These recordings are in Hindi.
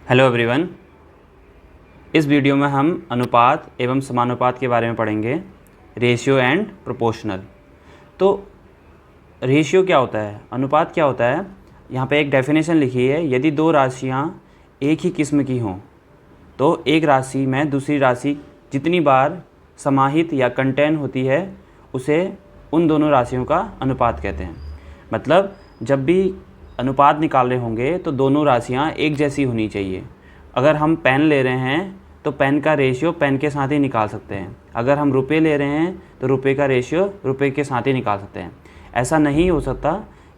Hello everyone. इस वीडियो में हम अनुपात एवं समानुपात के बारे में पढ़ेंगे, रेशियो एंड प्रोपोर्शनल। तो रेशियो क्या होता है, अनुपात क्या होता है, यहाँ पे एक डेफिनेशन लिखी है। यदि दो राशियाँ एक ही किस्म की हों तो एक राशि में दूसरी राशि जितनी बार समाहित या कंटेन होती है उसे उन दोनों राशियों का अनुपात कहते हैं। मतलब जब भी अनुपात निकाल रहे होंगे तो दोनों राशियाँ एक जैसी होनी चाहिए। अगर हम पेन ले रहे हैं तो पेन का रेशियो पेन के साथ ही निकाल सकते हैं। अगर हम रुपए ले रहे हैं तो रुपए का रेशियो रुपए के साथ ही निकाल सकते हैं। ऐसा नहीं हो सकता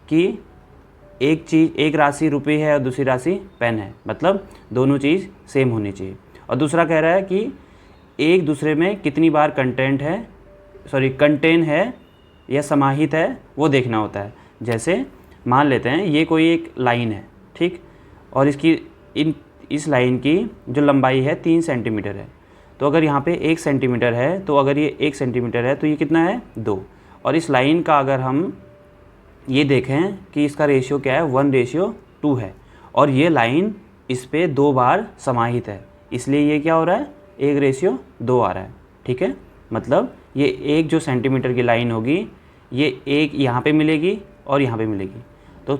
कि एक राशि रुपये है और दूसरी राशि पेन है, मतलब दोनों चीज़ सेम होनी चाहिए। और दूसरा कह रहा है कि एक दूसरे में कितनी बार कंटेन है या समाहित है वो देखना होता है। जैसे मान लेते हैं ये कोई एक लाइन है, ठीक, और इस लाइन की जो लंबाई है 3 सेंटीमीटर है। तो अगर यहाँ पे 1 सेंटीमीटर है तो अगर ये 1 सेंटीमीटर है तो ये कितना है, 2। और इस लाइन का अगर हम ये देखें कि इसका रेशियो क्या है, 1:2 है, और ये लाइन इस पे 2 बार समाहित है, इसलिए ये क्या हो रहा है, 1:2 आ रहा है। ठीक है, मतलब ये एक जो सेंटीमीटर की लाइन होगी ये एक यहाँ पे मिलेगी और यहाँ पे मिलेगी, तो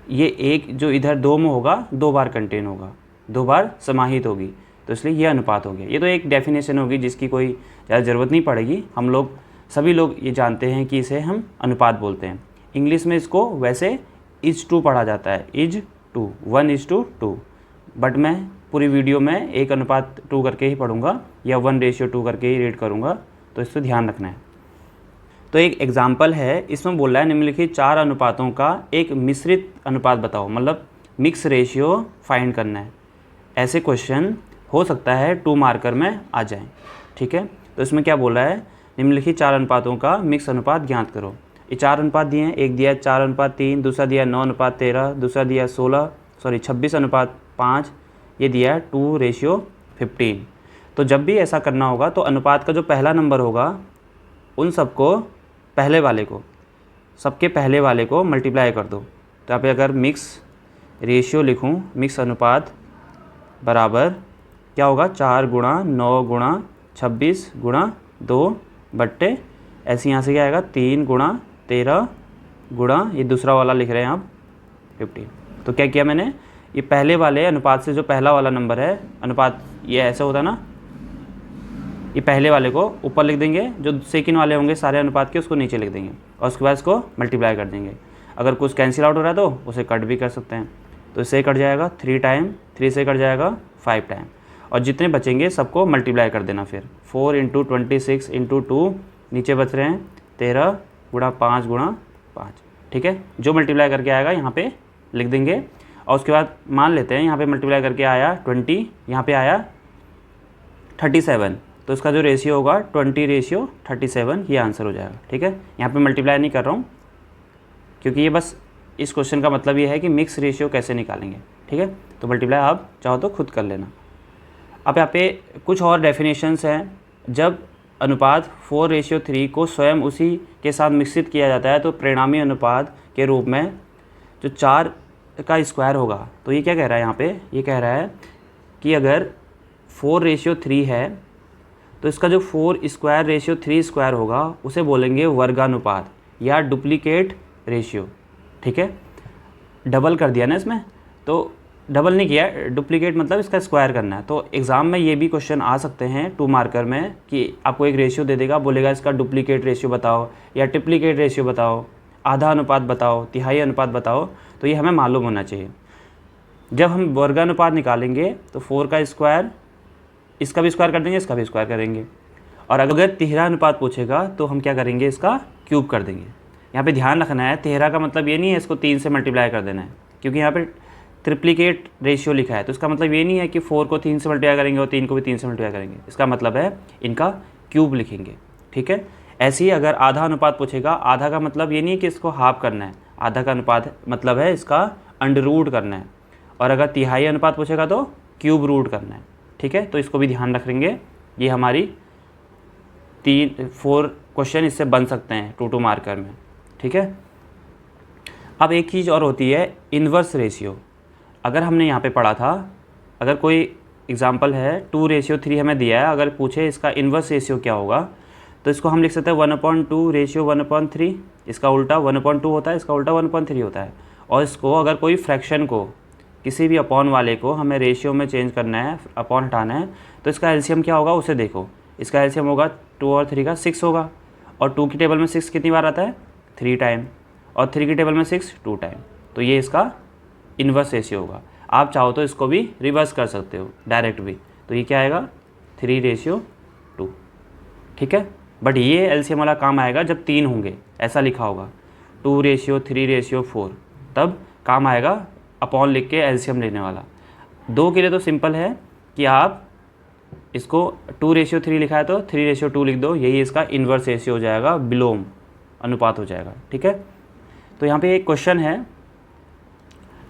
ये एक जो इधर 2 में होगा 2 बार कंटेन होगा, 2 बार समाहित होगी, तो इसलिए ये अनुपात हो गया। ये तो एक डेफिनेशन होगी जिसकी कोई ज़्यादा ज़रूरत नहीं पड़ेगी। सभी लोग ये जानते हैं कि इसे हम अनुपात बोलते हैं। इंग्लिश में इसको वैसे इज टू पढ़ा जाता है, इज टू, 1:2। बट मैं पूरी वीडियो में 1:2 करके ही पढ़ूँगा या 1:2 करके ही रीड करूँगा, तो इससे ध्यान रखना है। तो एक एग्जाम्पल है, इसमें बोल रहा है निम्नलिखित 4 अनुपातों का एक मिश्रित अनुपात बताओ, मतलब मिक्स रेशियो फाइंड करना है। ऐसे क्वेश्चन हो सकता है 2 मार्कर में आ जाएं। ठीक है, तो इसमें क्या बोला है, निम्नलिखित 4 अनुपातों का मिक्स अनुपात ज्ञात करो। ये 4 अनुपात दिए हैं, एक दिया 4:3, दूसरा दिया 9:13, दूसरा दिया 26:5, ये दिया है 2:15। तो जब भी ऐसा करना होगा तो अनुपात का जो पहला नंबर होगा उन सबके पहले वाले को मल्टीप्लाई कर दो। तो यहाँ पे अगर मिक्स रेशियो लिखूँ, मिक्स अनुपात बराबर क्या होगा, 4 गुणा 9 गुणा 26 गुणा 2 बट्टे ऐसे यहाँ से क्या आएगा, 3 गुणा 13 गुणा ये दूसरा वाला लिख रहे हैं आप 15। तो क्या किया मैंने, ये पहले वाले अनुपात से जो पहला वाला नंबर है, अनुपात ये ऐसे होता ना, ये पहले वाले को ऊपर लिख देंगे, जो सेकंड वाले होंगे सारे अनुपात के उसको नीचे लिख देंगे, और उसके बाद इसको मल्टीप्लाई कर देंगे। अगर कुछ कैंसिल आउट हो रहा है तो उसे कट भी कर सकते हैं। तो इससे कट जाएगा 3 टाइम, 3 से कट जाएगा 5 टाइम, और जितने बचेंगे सबको मल्टीप्लाई कर देना। फिर 4 × 26 × 2, नीचे बच रहे हैं 13 गुणा 5 गुणा 5। ठीक है, जो मल्टीप्लाई करके आएगा यहाँ पे लिख देंगे, और उसके बाद मान लेते हैं यहाँ पे मल्टीप्लाई करके आया 20, यहाँ पे आया 37, तो इसका जो रेशियो होगा 20:37, ये आंसर हो जाएगा। ठीक है, यहाँ पे मल्टीप्लाई नहीं कर रहा हूँ क्योंकि ये बस इस क्वेश्चन का मतलब ये है कि मिक्स रेशियो कैसे निकालेंगे। ठीक है, तो मल्टीप्लाई आप चाहो तो खुद कर लेना। अब यहाँ पे कुछ और डेफिनेशंस हैं। जब अनुपात 4:3 को स्वयं उसी के साथ मिश्रित किया जाता है तो परिणामी अनुपात के रूप में जो 4 का स्क्वायर होगा, तो ये क्या कह रहा है यहाँ पे, ये कह रहा है कि अगर 4:3 है तो इसका जो 4^3 होगा उसे बोलेंगे वर्गानुपात या डुप्लीकेट रेशियो। ठीक है, डबल कर दिया ना इसमें, तो डबल नहीं किया, डुप्लीकेट मतलब इसका स्क्वायर करना है। तो एग्ज़ाम में ये भी क्वेश्चन आ सकते हैं 2 मार्कर में कि आपको एक रेशियो दे देगा, बोलेगा इसका डुप्लीकेट रेशियो बताओ या ट्रिप्लीकेट रेशियो बताओ, आधा अनुपात बताओ, तिहाई अनुपात बताओ। तो ये हमें मालूम होना चाहिए। जब हम वर्गानुपात निकालेंगे तो 4 का स्क्वायर, इसका भी स्क्वायर कर देंगे, इसका भी स्क्वायर करेंगे, और अगर तिहरा अनुपात पूछेगा तो हम क्या करेंगे, इसका क्यूब कर देंगे। यहाँ पे ध्यान रखना है, तिहरा का मतलब ये नहीं है इसको 3 से मल्टीप्लाई कर देना है, क्योंकि यहाँ पे ट्रिप्लीकेट रेशियो लिखा है, तो इसका मतलब ये नहीं है कि 4 को 3 से मल्टीप्लाई करेंगे और 3 को भी 3 से मल्टीप्लाई करेंगे। इसका मतलब है इनका क्यूब लिखेंगे। ठीक है, ऐसे ही अगर आधा अनुपात पूछेगा, आधा का मतलब ये नहीं है कि इसको हाफ करना है, आधा का अनुपात मतलब है इसका अंडर करना है, और अगर तिहाई अनुपात पूछेगा तो क्यूब रूट करना है। ठीक है, तो इसको भी ध्यान रखेंगे। ये हमारी 4 क्वेश्चन इससे बन सकते हैं 2 मार्कर में। ठीक है, अब एक चीज़ और होती है इन्वर्स रेशियो। अगर हमने यहाँ पे पढ़ा था अगर कोई एग्जांपल है 2:3 हमें दिया है, अगर पूछे इसका इन्वर्स रेशियो क्या होगा तो इसको हम लिख सकते हैं 1/2 रेशियो 1/3, इसका उल्टा 1/2 होता है, इसका उल्टा 1/3 होता है। और इसको अगर कोई फ्रैक्शन को किसी भी अपॉन वाले को हमें रेशियो में चेंज करना है, अपॉन हटाना है, तो इसका एलसीएम क्या होगा उसे देखो। इसका एलसीएम होगा 2 और 3 का 6 होगा, और 2 की टेबल में 6 कितनी बार आता है 3 टाइम, और 3 की टेबल में 6 2 टाइम। तो ये इसका इन्वर्स रेशियो होगा। आप चाहो तो इसको भी रिवर्स कर सकते हो डायरेक्ट भी, तो ये क्या आएगा 3:2, ठीक है। बट ये एलसीएम वाला काम आएगा जब 3 होंगे, ऐसा लिखा होगा 2:3:4, तब काम आएगा अपॉन लिख के एलसीएम लेने वाला। 2 के लिए तो सिंपल है कि आप इसको 2:3 लिखा है तो 3:2 लिख दो, यही इसका इन्वर्स रेशियो हो जाएगा, विलोम अनुपात हो जाएगा, ठीक है। तो यहाँ पे एक क्वेश्चन है,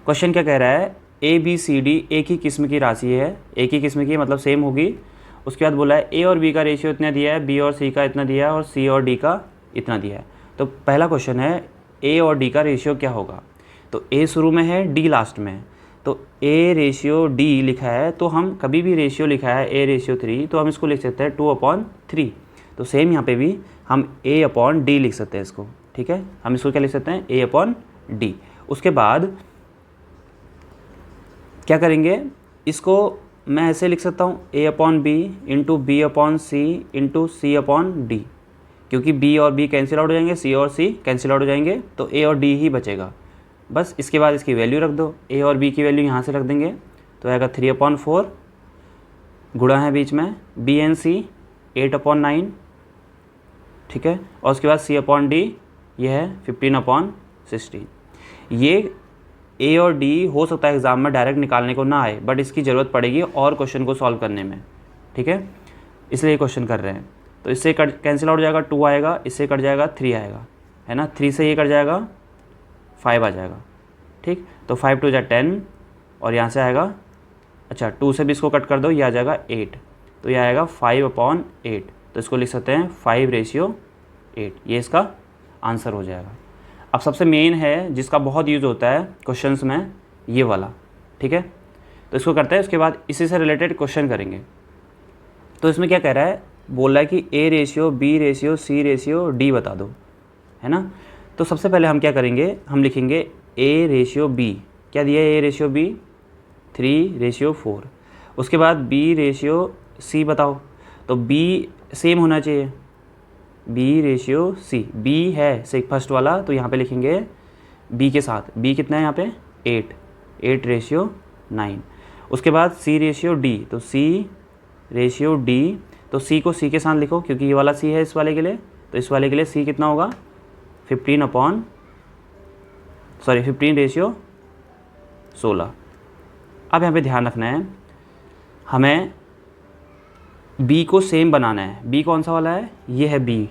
क्वेश्चन क्या कह रहा है, ए बी सी डी एक ही किस्म की राशि है, एक ही किस्म की मतलब सेम होगी। उसके बाद बोला है ए और बी का रेशियो इतना दिया है, बी और सी का इतना दिया है, और सी और डी का इतना दिया है। तो पहला क्वेश्चन है ए और डी का रेशियो क्या होगा। तो ए शुरू में है, डी लास्ट में है, तो ए रेशियो डी लिखा है, तो हम कभी भी रेशियो लिखा है A:3 तो हम इसको लिख सकते हैं 2/3। तो सेम यहाँ पे भी हम A/D लिख सकते हैं इसको, ठीक है। हम इसको क्या लिख सकते हैं A/D। उसके बाद क्या करेंगे, इसको मैं ऐसे लिख सकता हूँ A/B into B/C into C/D, क्योंकि B और B कैंसिल आउट हो जाएंगे, C और C कैंसिल आउट हो जाएंगे, तो A और D ही बचेगा बस। इसके बाद इसकी वैल्यू रख दो, A और B की वैल्यू यहाँ से रख देंगे, तो आएगा 3/4, गुणा है बीच में B एंड C 8/9, ठीक है। और उसके बाद C/D ये है 15/16। ये A और D हो सकता है एग्ज़ाम में डायरेक्ट निकालने को ना आए, बट इसकी ज़रूरत पड़ेगी और क्वेश्चन को सॉल्व करने में, ठीक है, इसलिए ये क्वेश्चन कर रहे हैं। तो इससे कैंसिल आउट हो जाएगा, 2 आएगा, इससे कट जाएगा 3 आएगा, है ना, 3 से ये कट जाएगा 5 आ जाएगा, ठीक। तो 5 2 10, और यहाँ से आएगा, अच्छा 2 से भी इसको कट कर दो, ये आ जाएगा 8, तो ये आएगा 5/8। तो इसको लिख सकते हैं 5:8, ये इसका आंसर हो जाएगा। अब सबसे मेन है जिसका बहुत यूज़ होता है क्वेश्चंस में, ये वाला, ठीक है। तो इसको करते हैं, उसके बाद इसी से रिलेटेड क्वेश्चन करेंगे। तो इसमें क्या कह रहा है, बोल रहा है कि A:B:C:D बता दो, है ना। तो सबसे पहले हम क्या करेंगे, हम लिखेंगे A:B, क्या दिया है A:B 3:4। उसके बाद B:C बताओ, तो B सेम होना चाहिए, B:C, B है से फर्स्ट वाला, तो यहाँ पे लिखेंगे B के साथ, B कितना है यहाँ पे 8:9। उसके बाद C:D, तो C:D, तो C को C के साथ लिखो क्योंकि ये वाला C है इस वाले के लिए, तो इस वाले के लिए C कितना होगा 15:16। अब यहाँ पे ध्यान रखना है, हमें B को सेम बनाना है। B कौन सा वाला है, ये है B,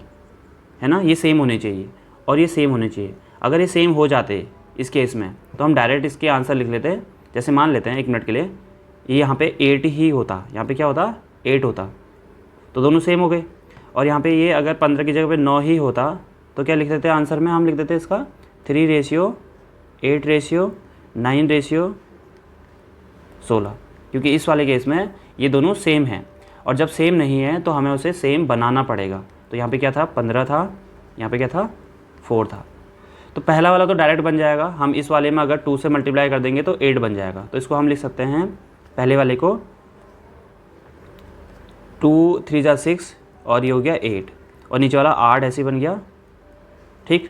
है ना, ये सेम होने चाहिए और ये सेम होने चाहिए। अगर ये सेम हो जाते इस केस में तो हम डायरेक्ट इसके आंसर लिख लेते। जैसे मान लेते हैं 1 मिनट के लिए, ये यहाँ पे 8 ही होता, यहाँ पे क्या होता 8 होता, तो दोनों सेम हो गए। और यहाँ पे ये अगर 15 की जगह पे 9 ही होता तो क्या लिख देते हैं आंसर में, हम लिख देते इसका 3:8:9:16, क्योंकि इस वाले केस में ये दोनों सेम हैं। और जब सेम नहीं है तो हमें उसे सेम बनाना पड़ेगा। तो यहाँ पे क्या था 15 था, यहाँ पे क्या था 4 था। तो पहला वाला तो डायरेक्ट बन जाएगा, हम इस वाले में अगर 2 से मल्टीप्लाई कर देंगे तो 8 बन जाएगा। तो इसको हम लिख सकते हैं पहले वाले को 2 3 जा 6 और ये हो गया 8 और नीचे वाला 8 ऐसे बन गया, ठीक।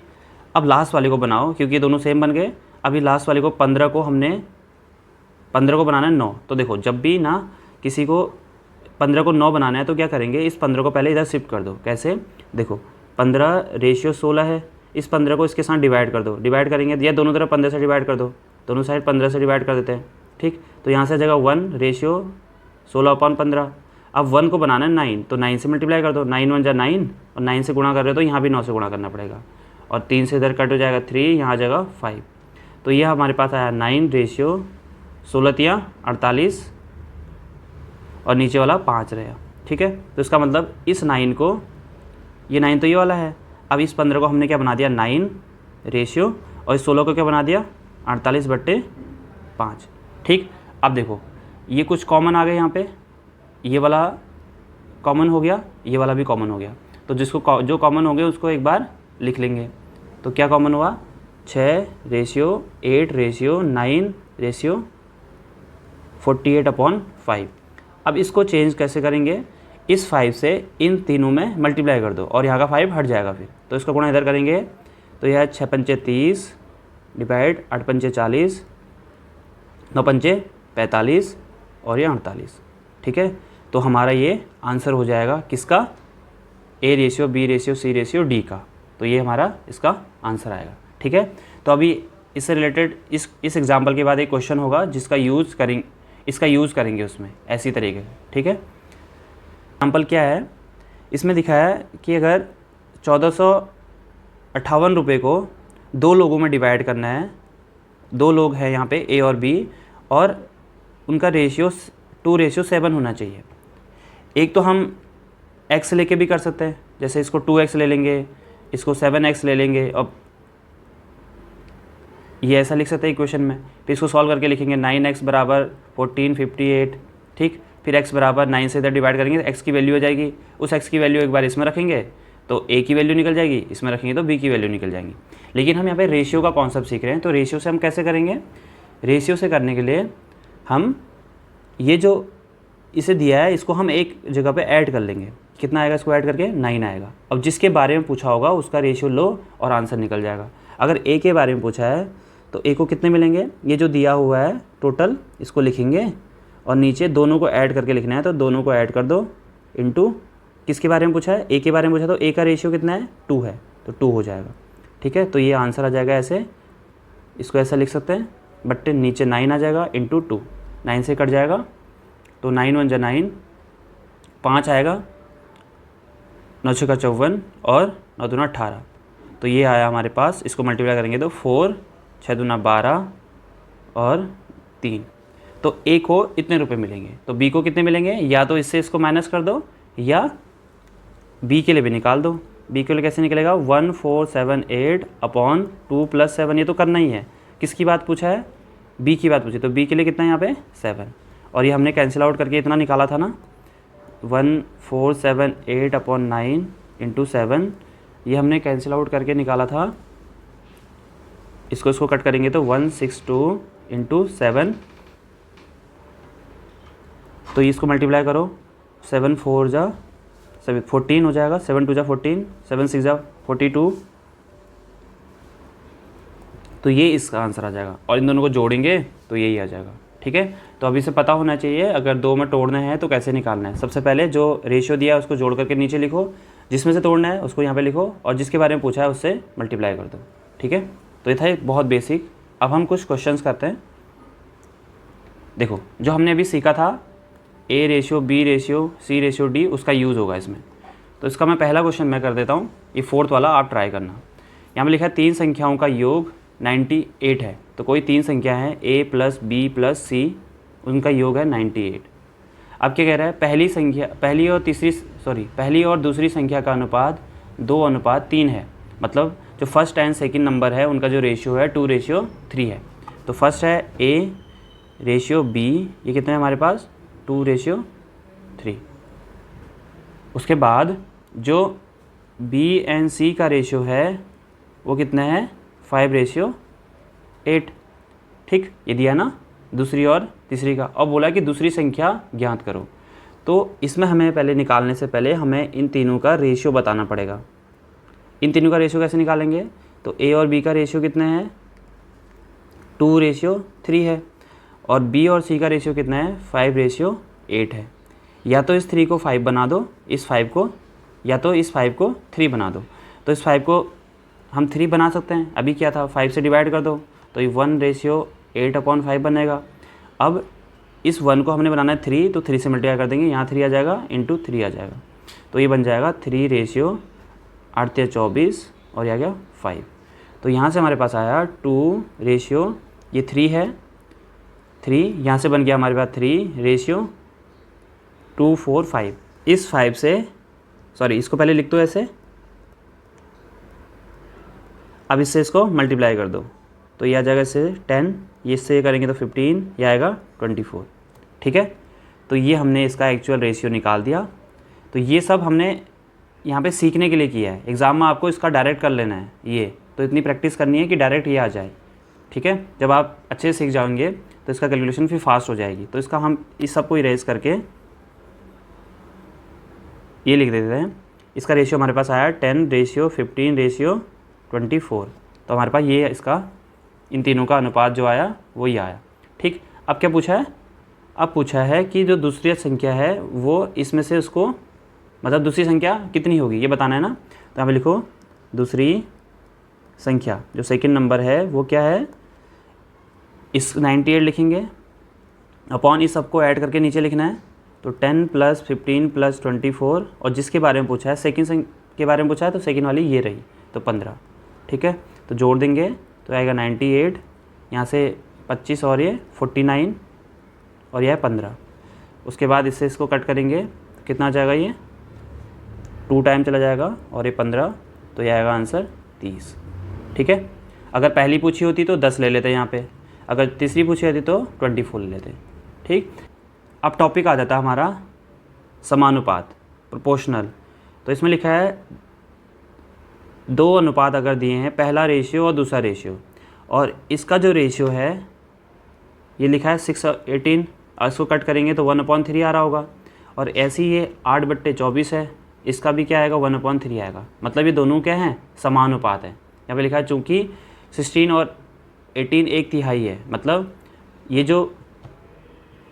अब लास्ट वाले को बनाओ क्योंकि ये दोनों सेम बन गए। अभी लास्ट वाले को 15 को बनाना है 9। तो देखो जब भी ना किसी को 15 को 9 बनाना है तो क्या करेंगे, इस 15 को पहले इधर शिफ्ट कर दो। कैसे, देखो 15:16 है, इस 15 को इसके साथ डिवाइड कर दो। डिवाइड करेंगे या दोनों तरफ 15 से डिवाइड कर दो, दोनों साइड 15 से डिवाइड कर देते हैं, ठीक। तो यहाँ से जगह 1:16/15। अब 1 को बनाना है 9, तो 9 से मल्टीप्लाई कर दो, 9 1 जा 9 और 9 से गुणा कर रहे हो तो यहाँ भी 9 से गुणा करना पड़ेगा। और 3 से इधर कट हो जाएगा 3, यहाँ आ जाएगा 5। तो यह हमारे पास आया 9:16 और नीचे वाला 5 रहेगा, ठीक है। तो इसका मतलब इस 9 को, ये 9 तो ये वाला है, अब इस 15 को हमने क्या बना दिया 9 रेशियो, और इस 16 को क्या बना दिया 48/5, ठीक। अब देखो ये कुछ कॉमन आ गए यहाँ पे, ये वाला कॉमन हो गया, ये वाला भी कॉमन हो गया। तो जिसको जो कॉमन हो गए उसको एक बार लिख लेंगे। तो क्या कॉमन हुआ, 6:8:9:48/5। अब इसको चेंज कैसे करेंगे, इस 5 से इन तीनों में मल्टीप्लाई कर दो और यहाँ का 5 हट जाएगा फिर, तो इसका गुणा इधर करेंगे। तो यह 6×5 = 30 डिवाइड 8×5 = 40, 9×5 = 45 और ये 48। ठीक है, तो हमारा ये आंसर हो जाएगा किसका, A:B:C:D का। तो ये हमारा इसका आंसर आएगा। ठीक है, तो अभी इससे रिलेटेड इस एग्जाम्पल के बाद एक क्वेश्चन होगा जिसका इसका यूज़ करेंगे उसमें ऐसी तरीके से। ठीक है, एग्जाम्पल क्या है, इसमें दिखाया है कि अगर 1458 रुपये को 2 लोगों में डिवाइड करना है, 2 लोग हैं यहाँ पे A और B, और उनका रेशियो 2:7 होना चाहिए। एक तो हम x लेके भी कर सकते हैं, जैसे इसको 2x ले लेंगे, इसको 7x ले लेंगे, और ये ऐसा लिख सकते हैं इक्वेशन में। फिर इसको सॉल्व करके लिखेंगे 9x = 1458। ठीक, फिर x = 9 से इधर डिवाइड करेंगे तो x की वैल्यू आ जाएगी, उस x की वैल्यू एक बार इसमें रखेंगे तो a की वैल्यू निकल जाएगी, इसमें रखेंगे तो b की वैल्यू निकल जाएंगी। लेकिन हम यहाँ पे रेशियो का कॉन्सेप्ट सीख रहे हैं, तो रेशियो से हम कैसे करेंगे, रेशियो से करने के लिए हम ये जो इसे दिया है इसको हम एक जगह पे ऐड कर लेंगे। कितना आएगा इसको ऐड करके, 9 आएगा। अब जिसके बारे में पूछा होगा उसका रेशियो लो और आंसर निकल जाएगा। अगर a के बारे में पूछा है तो a को कितने मिलेंगे, ये जो दिया हुआ है टोटल इसको लिखेंगे और नीचे दोनों को ऐड करके लिखना है, तो दोनों को ऐड कर दो इनटू किसके बारे में पूछा है, a के बारे में पूछा, तो a का रेशियो कितना है, 2 है, तो 2 हो जाएगा। ठीक है, तो ये आंसर आ जाएगा ऐसे, इसको ऐसा लिख सकते हैं, बट नीचे 9 आ जाएगा इंटू 2, 9 से कट जाएगा तो 9 × 1 = 9, 5 आएगा, 9 × 6 = 54 और 9 × 2 = 18। तो ये आया हमारे पास, इसको मल्टीप्लाई करेंगे तो 4, 6 × 2 = 12 और 3। तो A को इतने रुपए मिलेंगे, तो B को कितने मिलेंगे, या तो इससे इसको माइनस कर दो या B के लिए भी निकाल दो। B के लिए कैसे निकलेगा, 1478/2 + 7, ये तो करना ही है। किसकी बात पूछा है, B की बात पूछी, तो B के लिए कितना है यहाँ पे 7, और ये हमने कैंसिल आउट करके इतना निकाला था ना, 1478/9 × 7, ये हमने कैंसिल आउट करके निकाला था। इसको कट करेंगे तो 162 × 7, तो इसको मल्टीप्लाई करो, 7 4 = 14 हो जाएगा, 7 2 = 14, 7 6 = 42। तो ये इसका आंसर आ जाएगा, और इन दोनों को जोड़ेंगे तो यही आ जाएगा। ठीक है, तो अभी से पता होना चाहिए अगर 2 में तोड़ना है तो कैसे निकालना है। सबसे पहले जो रेशियो दिया है उसको जोड़ करके नीचे लिखो, जिसमें से तोड़ना है उसको यहाँ पे लिखो, और जिसके बारे में पूछा है उससे मल्टीप्लाई कर दो। ठीक है, तो ये था एक बहुत बेसिक। अब हम कुछ क्वेश्चंस करते हैं। देखो, जो हमने अभी सीखा था A:B:C:D, उसका यूज़ होगा इसमें। तो इसका मैं पहला क्वेश्चन मैं कर देता हूँ, ये 4th वाला आप ट्राई करना। यहाँ पे लिखा है 3 संख्याओं का योग 98 है। तो कोई 3 संख्या है A + B + C, उनका योग है 98। अब क्या कह रहा है, पहली और दूसरी संख्या का अनुपात 2:3 है। मतलब जो फर्स्ट एंड सेकंड नंबर है उनका जो रेशियो है 2:3 है। तो फर्स्ट है A:B, ये कितना है हमारे पास 2:3। उसके बाद जो B एंड C का रेशियो है वो कितना है 5:8। ठीक, ये दिया ना दूसरी और तीसरी का, और बोला कि दूसरी संख्या ज्ञात करो। तो इसमें हमें पहले निकालने से पहले हमें इन तीनों का रेशियो बताना पड़ेगा। इन तीनों का रेशियो कैसे निकालेंगे, तो A और B का रेशियो कितना है 2:3 है, और B और C का रेशियो कितना है 5:8 है। या तो इस 3 को 5 बना दो, इस 5 को, या तो इस 5 को 3 बना दो। तो इस 5 को हम 3 बना सकते हैं, अभी क्या था 5 से डिवाइड कर दो तो ये 1:8/5 बनेगा। अब इस 1 को हमने बनाना है 3, तो 3 से मल्टीप्लाई कर देंगे, यहाँ 3 आ जाएगा इंटू 3 आ जाएगा, तो ये बन जाएगा 3:8=24 और ये आ गया 5। तो यहाँ से हमारे पास आया 2, ये 3 है, 3 यहाँ से बन गया हमारे पास 3:245। इस 5 से इसको पहले लिख दो ऐसे, अब इससे इसको मल्टीप्लाई कर दो तो ये आ जाएगा इससे 10, ये इससे करेंगे तो 15, ये आएगा 24। ठीक है। तो ये हमने इसका एक्चुअल रेशियो निकाल दिया। तो ये सब हमने यहाँ पे सीखने के लिए किया है, एग्ज़ाम में आपको इसका डायरेक्ट कर लेना है ये, तो इतनी प्रैक्टिस करनी है कि डायरेक्ट ये आ जाए, ठीक है। जब आप अच्छे से सीख जाएंगे तो इसका कैलकुलेशन फिर फास्ट हो जाएगी। तो इसका हम इस सब को इरेज करके ये लिख देते हैं। इसका रेशियो हमारे पास आया 10:15:24। तो हमारे पास ये इसका इन तीनों का अनुपात जो आया वही आया, ठीक। अब क्या पूछा है, अब पूछा है कि जो दूसरी संख्या है वो इसमें से उसको, मतलब दूसरी संख्या कितनी होगी ये बताना है ना। तो यहाँ पे लिखो दूसरी संख्या, जो सेकंड नंबर है वो क्या है, इस 98 लिखेंगे अपॉन इस सबको ऐड करके नीचे लिखना है। तो 10 + 15 + 24, और जिसके बारे में पूछा है सेकंड के बारे में पूछा है तो सेकंड वाली ये रही, तो 15, ठीक है। तो जोड़ देंगे तो आएगा 98, यहाँ से 25 और ये 49 और यह है 15। उसके बाद इससे इसको कट करेंगे तो कितना आ जाएगा, ये 2 टाइम चला जाएगा और ये 15, तो यह आएगा आंसर 30, ठीक है। अगर पहली पूछी होती तो 10 ले लेते यहाँ पे, अगर तीसरी पूछी होती तो 24 ले लेते, ठीक। अब टॉपिक आ जाता है हमारा समानुपात, प्रोपोर्शनल। तो इसमें लिखा है 2 अनुपात अगर दिए हैं, पहला रेशियो और दूसरा रेशियो, और इसका जो रेशियो है ये लिखा है 6:18, इसको कट करेंगे तो 1/3 आ रहा होगा। और ऐसे ही ये 8/24 है, इसका भी क्या आएगा 1/3 आएगा। मतलब ये दोनों क्या हैं, समानुपात है। यहाँ पे लिखा है चूँकि 16 और 18 1/3 है, मतलब ये जो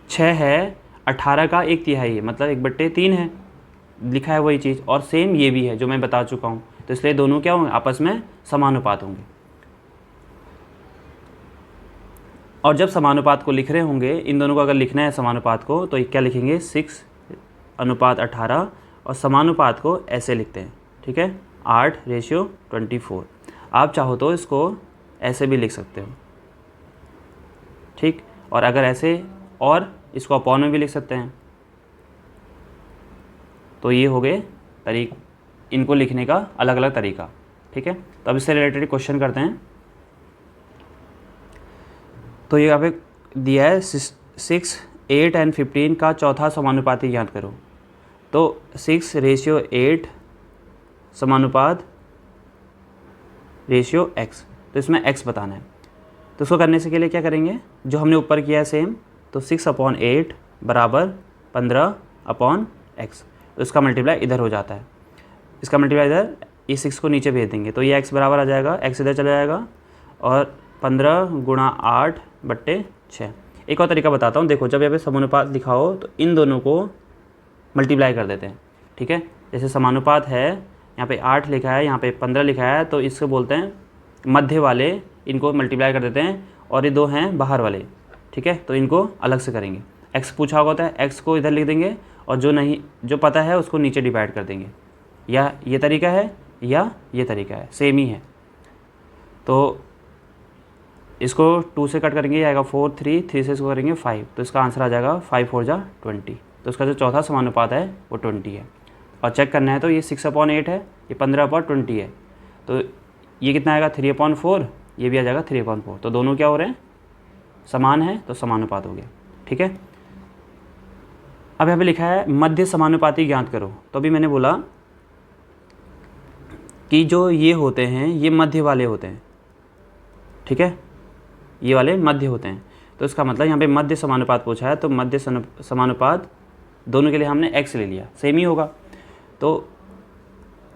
6 है 18 का 1/3 है, मतलब 1/3 है, लिखा है वही चीज़। और सेम ये भी है जो मैं बता चुका हूँ, तो इसलिए दोनों क्या होंगे, आपस में समानुपात होंगे। और जब समानुपात को लिख रहे होंगे, इन दोनों को अगर लिखना है समानुपात को, तो क्या लिखेंगे 6:18, और समानुपात को ऐसे लिखते हैं, ठीक है, 8:24। आप चाहो तो इसको ऐसे भी लिख सकते हो, ठीक। और अगर ऐसे, और इसको अपॉन में भी लिख सकते हैं। तो ये हो गए इनको लिखने का अलग अलग तरीका, ठीक है। तो अब इससे रिलेटेड क्वेश्चन करते हैं। तो ये यहाँ पे दिया है 6, 8 और 15 का चौथा समानुपाती ज्ञात करो। तो 6:8 समानुपात रेशियो x, तो इसमें x बताना है। तो इसको करने से के लिए क्या करेंगे, जो हमने ऊपर किया है सेम, तो 6/8 बराबर 15/x। तो इसका मल्टीप्लाई इधर हो जाता है, इसका मल्टीप्लाई इधर, इस 6 को नीचे भेज देंगे तो ये x बराबर आ जाएगा, x इधर चला जाएगा, और 15 × 8/6। एक और तरीका बताता हूँ, देखो जब यहाँ पे समानुपात लिखा हो तो इन दोनों को मल्टीप्लाई कर देते हैं, ठीक है। जैसे समानुपात है, यहाँ पे 8 लिखा है, यहाँ पे 15 लिखा है, तो इसको बोलते हैं मध्य वाले, इनको मल्टीप्लाई कर देते हैं, और ये 2 हैं बाहर वाले, ठीक है। तो इनको अलग से करेंगे। x पूछा होता है, x को इधर लिख देंगे, और जो पता है उसको नीचे डिवाइड कर देंगे। या ये तरीका है या ये तरीका है, सेम ही है। तो इसको 2 से कट करेंगे, आएगा 4, 3 से इसको करेंगे 5, तो इसका आंसर आ जाएगा 5 4 जा 20। तो इसका जो चौथा समानुपात है वो 20 है। और चेक करना है तो ये 6/8 है, ये 15/20 है, तो ये कितना आएगा 3/4, ये भी आ जाएगा 3/4। तो दोनों क्या हो रहे हैं, समान है, तो समानुपात हो गया, ठीक है। अब यहाँ पे लिखा है मध्य समानुपाती ज्ञात करो। तो अभी मैंने बोला कि जो ये होते हैं ये मध्य वाले होते हैं, ठीक है, ये वाले मध्य होते हैं। तो इसका मतलब यहाँ पे मध्य समानुपात पूछा है, तो मध्य समानुपात दोनों के लिए हमने x ले लिया, सेम ही होगा। तो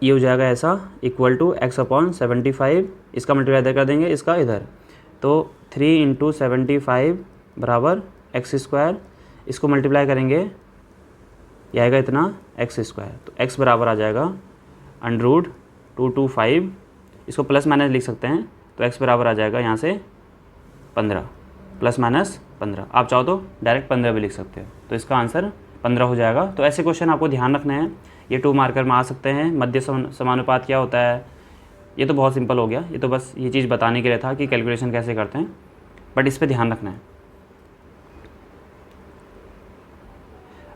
ये हो जाएगा ऐसा, = x/75, इसका मल्टीप्लाई इधर कर देंगे, इसका इधर, तो 3 × 75 बराबर x²। इसको मल्टीप्लाई करेंगे, ये आएगा इतना x²। तो x बराबर आ जाएगा √225, इसको प्लस माइनस लिख सकते हैं, तो x बराबर आ जाएगा यहाँ से 15, ±15। आप चाहो तो डायरेक्ट 15 भी लिख सकते हो, तो इसका आंसर 15 हो जाएगा। तो ऐसे क्वेश्चन आपको ध्यान रखने हैं, ये 2 मार्कर में आ सकते हैं। मध्य समानुपात क्या होता है, ये तो बहुत सिंपल हो गया, ये तो बस ये चीज़ बताने के लिए था कि कैलकुलेशन कैसे करते हैं, बट इस पर ध्यान रखना है।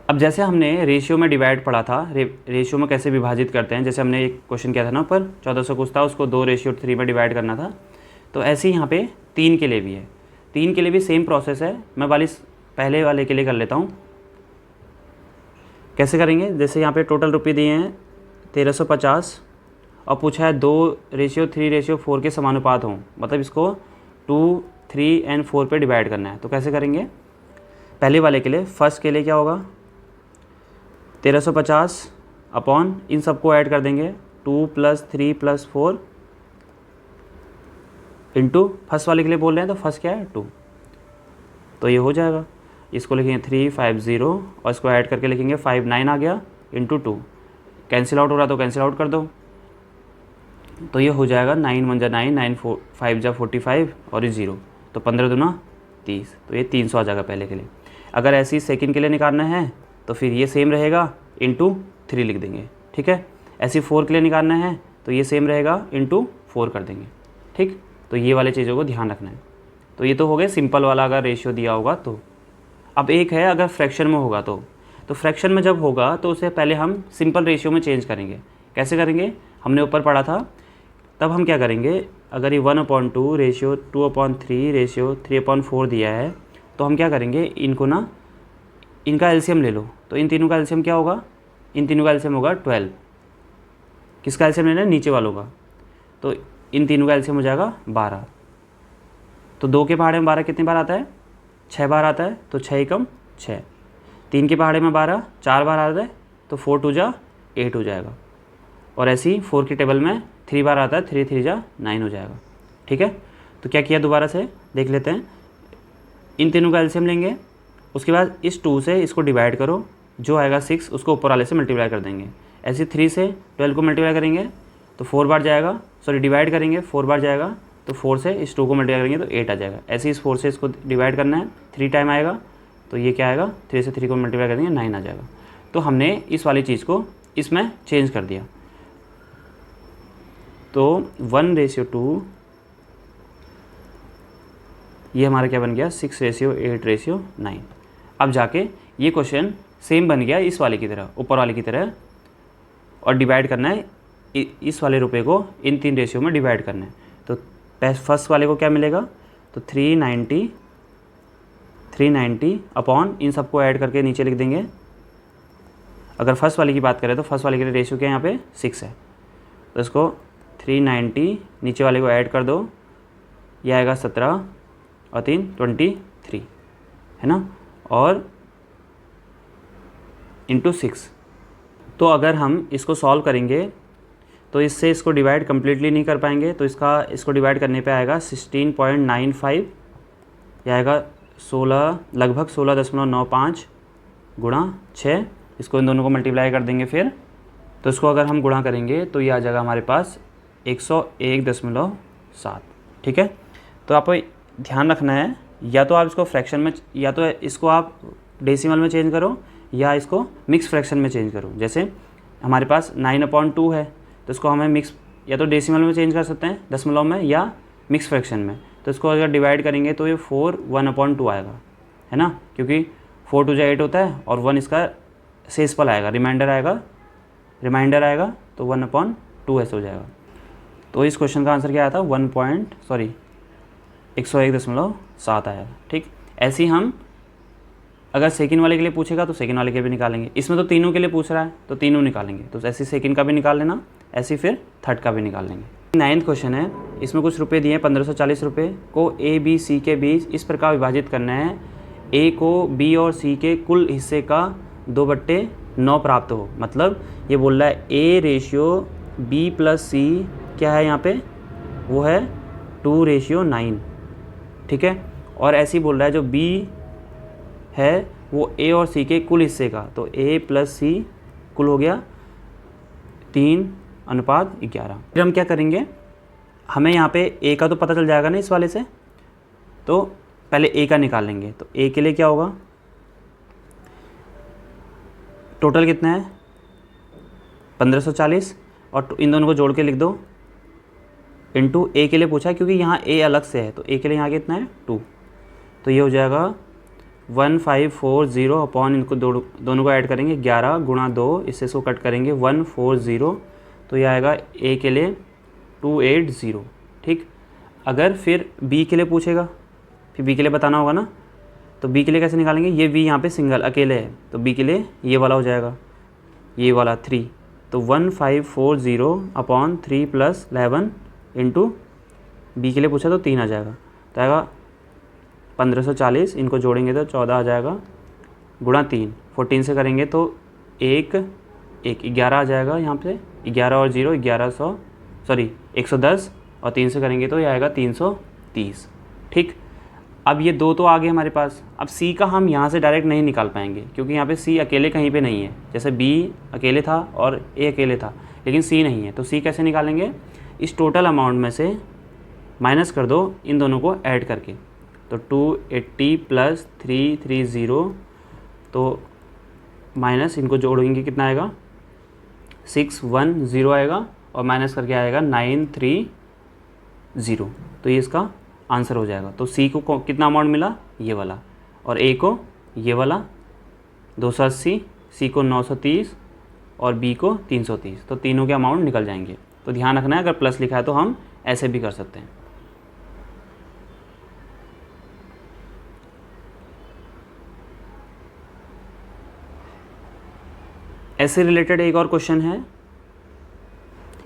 अब जैसे हमने रेशियो में डिवाइड पढ़ा था, रेशियो में कैसे विभाजित करते हैं, जैसे हमने एक क्वेश्चन किया था ना ऊपर 1400 कुछ था, उसको 2:3 में डिवाइड करना था। तो ऐसे ही यहाँ पे 3 के लिए भी है, 3 के लिए भी सेम प्रोसेस है। मैं पहले वाले के लिए कर लेता हूँ। कैसे करेंगे, जैसे यहाँ पे टोटल रुपये दिए हैं 1350 और पूछा है 2:3:4 के समानुपात हों, मतलब इसको 2, 3 एंड 4 पे डिवाइड करना है। तो कैसे करेंगे, पहले वाले के लिए, फर्स्ट के लिए क्या होगा 1350 अपॉन इन सबको ऐड कर देंगे 2 + 3 + 4 इंटू फर्स्ट वाले के लिए बोल रहे हैं तो फर्स्ट क्या है 2, तो ये हो जाएगा। इसको लिखेंगे 350 और इसको ऐड करके लिखेंगे 59 आ गया इंटू 2, कैंसिल आउट हो रहा तो कैंसिल आउट कर दो, तो ये हो जाएगा 9 × 9, 9 5 × 45 और ये 0, तो 15 दूना 30, तो ये 300 आ जाएगा पहले के लिए। अगर ऐसे ही सेकंड के लिए निकालना है तो फिर ये सेम रहेगा इंटू 3 लिख देंगे, ठीक है। ऐसे 4 के लिए निकालना है तो ये सेम रहेगा इंटू 4 कर देंगे, ठीक। तो ये वाले चीज़ों को ध्यान रखना है। तो ये तो हो गए सिंपल वाला अगर रेशियो दिया होगा तो। अब एक है अगर फ्रैक्शन में होगा तो फ्रैक्शन में जब होगा तो उसे पहले हम सिंपल रेशियो में चेंज करेंगे। कैसे करेंगे, हमने ऊपर पढ़ा था, तब हम क्या करेंगे, अगर ये 1/2 रेशियो 2/3 रेशियो 3/4 दिया है तो हम क्या करेंगे, इनको ना इनका एलसीएम ले लो। तो इन तीनों का एलसीएम क्या होगा, इन तीनों का एलसीएम होगा 12। किसका एलसीएम लेना है, नीचे वालों का। तो इन तीनों का एलसीएम हो जाएगा 12। तो 2 के पहाड़े में 12 कितनी बार आता है, 6 बार आता है, तो 6 × 6। 3 के पहाड़े में 12 4 बार आता है, तो 4 × 2 = 8 हो जाएगा। और ऐसे ही 4 की टेबल में 3 बार आता है, 3 × 3 = 9 हो जाएगा, ठीक है। तो क्या किया, दोबारा से देख लेते हैं। इन तीनों का एलसीएम लेंगे, उसके बाद इस 2 से इसको डिवाइड करो, जो आएगा 6 उसको ऊपर वाले से मल्टीप्लाई कर देंगे। ऐसे 3 से 12 को मल्टीप्लाई करेंगे तो 4 बार जाएगा, सॉरी डिवाइड करेंगे 4 बार जाएगा, तो 4 से इस 2 को मल्टीप्लाई करेंगे तो 8 आ जाएगा। ऐसे इस 4 से इसको डिवाइड करना है, 3 टाइम आएगा, तो ये क्या आएगा, 3 से 3 को मल्टीप्लाई करेंगे 9 आ जाएगा। तो हमने इस वाली चीज़ को इसमें चेंज कर दिया। तो 1:2 ये हमारा क्या बन गया, 6:8:9। अब जाके ये क्वेश्चन सेम बन गया इस वाले की तरह, ऊपर वाले की तरह, और डिवाइड करना है इस वाले रुपए को इन 3 रेशियो में डिवाइड करना है। तो फर्स्ट वाले को क्या मिलेगा, तो 390 अपॉन इन सबको ऐड करके नीचे लिख देंगे। अगर फर्स्ट वाले की बात करें तो फर्स्ट वाले के लिए रेशियो क्या है, यहाँ पे 6 है, तो इसको 390 नीचे वाले को ऐड कर दो, यह आएगा 17 और 3 23 है ना, और इंटू 6। तो अगर हम इसको सॉल्व करेंगे तो इससे इसको डिवाइड कम्प्लीटली नहीं कर पाएंगे, तो इसको डिवाइड करने पे आएगा 16.95, यह आएगा लगभग 16.95 × 6। इसको इन दोनों को मल्टीप्लाई कर देंगे फिर, तो इसको अगर हम गुणा करेंगे तो ये आ जाएगा हमारे पास 101.7, ठीक है। तो आपको ध्यान रखना है, या तो आप इसको फ्रैक्शन में, या तो इसको आप डेसिमल में चेंज करो, या इसको मिक्स फ्रैक्शन में चेंज करो। जैसे हमारे पास 9/2 है, तो इसको हमें मिक्स या तो डेसिमल में चेंज कर सकते हैं, दशमलव में, या मिक्स फ्रैक्शन में। तो इसको अगर डिवाइड करेंगे तो ये 4 1/2 आएगा, है ना, क्योंकि 4 × 2 = 8 होता है, और 1 इसका शेषफल आएगा, रिमाइंडर आएगा, तो 1/2 ऐसे हो जाएगा। तो इस क्वेश्चन का आंसर क्या आया था, 101.7 आएगा, ठीक। ऐसे ही हम अगर सेकंड वाले के लिए पूछेगा तो सेकंड वाले के भी निकालेंगे। इसमें तो तीनों के लिए पूछ रहा है तो तीनों निकालेंगे, तो ऐसे सेकंड का भी निकाल लेना, ऐसे फिर थर्ड का भी निकाल लेंगे। 9th क्वेश्चन है, इसमें कुछ रुपए दिए हैं 1540 रुपये को A B C के बीच इस प्रकार विभाजित करना है, A को B और C के कुल हिस्से का 2/9 प्राप्त हो। मतलब ये बोल रहा है A:B + C क्या है यहाँ पे, वो है 2:9, ठीक है। और ऐसे ही बोल रहा है जो B है वो A और C के कुल हिस्से का, तो A + C कुल हो गया 3:11। फिर हम क्या करेंगे, हमें यहाँ पे A का तो पता चल जाएगा ना इस वाले से, तो पहले A का निकाल लेंगे। तो A के लिए क्या होगा, टोटल कितना है 1540, और इन दोनों को जोड़ के लिख दो, इंटू A के लिए पूछा है क्योंकि यहाँ A अलग से है, तो A के लिए यहाँ कितना है 2, तो ये हो जाएगा 1540 अपॉन इनको दोनों को ऐड करेंगे 11 × 2, इससे इसको कट करेंगे 140, तो ये आएगा A के लिए 280, ठीक। अगर फिर B के लिए पूछेगा, फिर B के लिए बताना होगा ना, तो बी के लिए कैसे निकालेंगे, ये बी यहाँ पे सिंगल अकेले है, तो बी के लिए ये वाला हो जाएगा, ये वाला 3, तो 1540/3 + 11 इंटू बी के लिए पूछा तो 3 आ जाएगा, तो आएगा 1540, इनको जोड़ेंगे तो 14 आ जाएगा, गुणा 3, 14 से करेंगे तो 11 आ जाएगा, यहाँ पे 11 और 0 110, और 3 से करेंगे तो ये आएगा 330। ठीक, अब ये 2 तो आ गए हमारे पास। अब सी का हम यहाँ से डायरेक्ट नहीं निकाल पाएंगे क्योंकि यहाँ पे सी अकेले कहीं पे नहीं है, जैसे बी अकेले था और ए अकेले था, लेकिन सी नहीं है, तो सी कैसे निकालेंगे, इस टोटल अमाउंट में से माइनस कर दो इन दोनों को ऐड करके, तो 280 + 330, तो माइनस इनको जोड़ेंगे कितना आएगा 610 आएगा, और माइनस करके आएगा 930, तो ये इसका आंसर हो जाएगा। तो सी को कितना अमाउंट मिला, ये वाला, और ए को ये वाला 280, सी को 930 और बी को 330, तो तीनों के अमाउंट निकल जाएंगे। तो ध्यान रखना है, अगर प्लस लिखा है तो हम ऐसे भी कर सकते हैं। ऐसे रिलेटेड एक और क्वेश्चन है,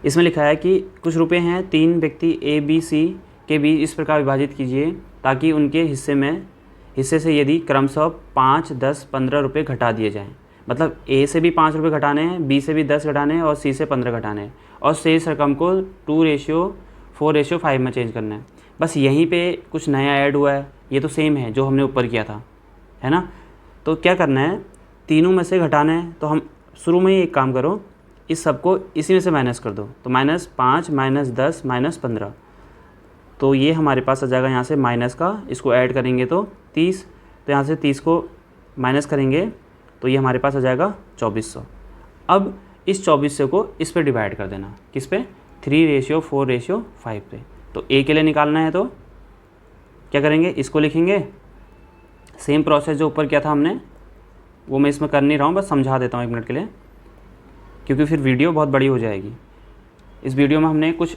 इसमें लिखा है कि कुछ रुपए हैं, 3 व्यक्ति ए बी सी के बीच इस प्रकार विभाजित कीजिए ताकि उनके हिस्से से यदि क्रमशः 5, 10, 15 रुपये घटा दिए जाएं। मतलब ए से भी 5 रुपये घटाने हैं, बी से भी 10 घटाने हैं और सी से 15 घटाने हैं, और शेष रकम को 2:4:5 में चेंज करना है। बस यहीं पे कुछ नया ऐड हुआ है, ये तो सेम है जो हमने ऊपर किया था, है ना। तो क्या करना है, तीनों में से घटाना है, तो हम शुरू में ही एक काम करो, इस सब को इसी में से माइनस कर दो, तो -5, -10, -15, तो ये हमारे पास आ जाएगा यहाँ से माइनस का, इसको ऐड करेंगे तो 30, तो यहाँ से 30 को माइनस करेंगे तो ये हमारे पास आ जाएगा 2400। अब इस 2400 को इस पे डिवाइड कर देना, किस पे, 3:4:5 पे। तो ए के लिए निकालना है तो क्या करेंगे, इसको लिखेंगे, सेम प्रोसेस जो ऊपर किया था हमने वो मैं इसमें कर नहीं रहा हूँ, बस समझा देता हूँ 1 मिनट के लिए, क्योंकि फिर वीडियो बहुत बड़ी हो जाएगी। इस वीडियो में हमने कुछ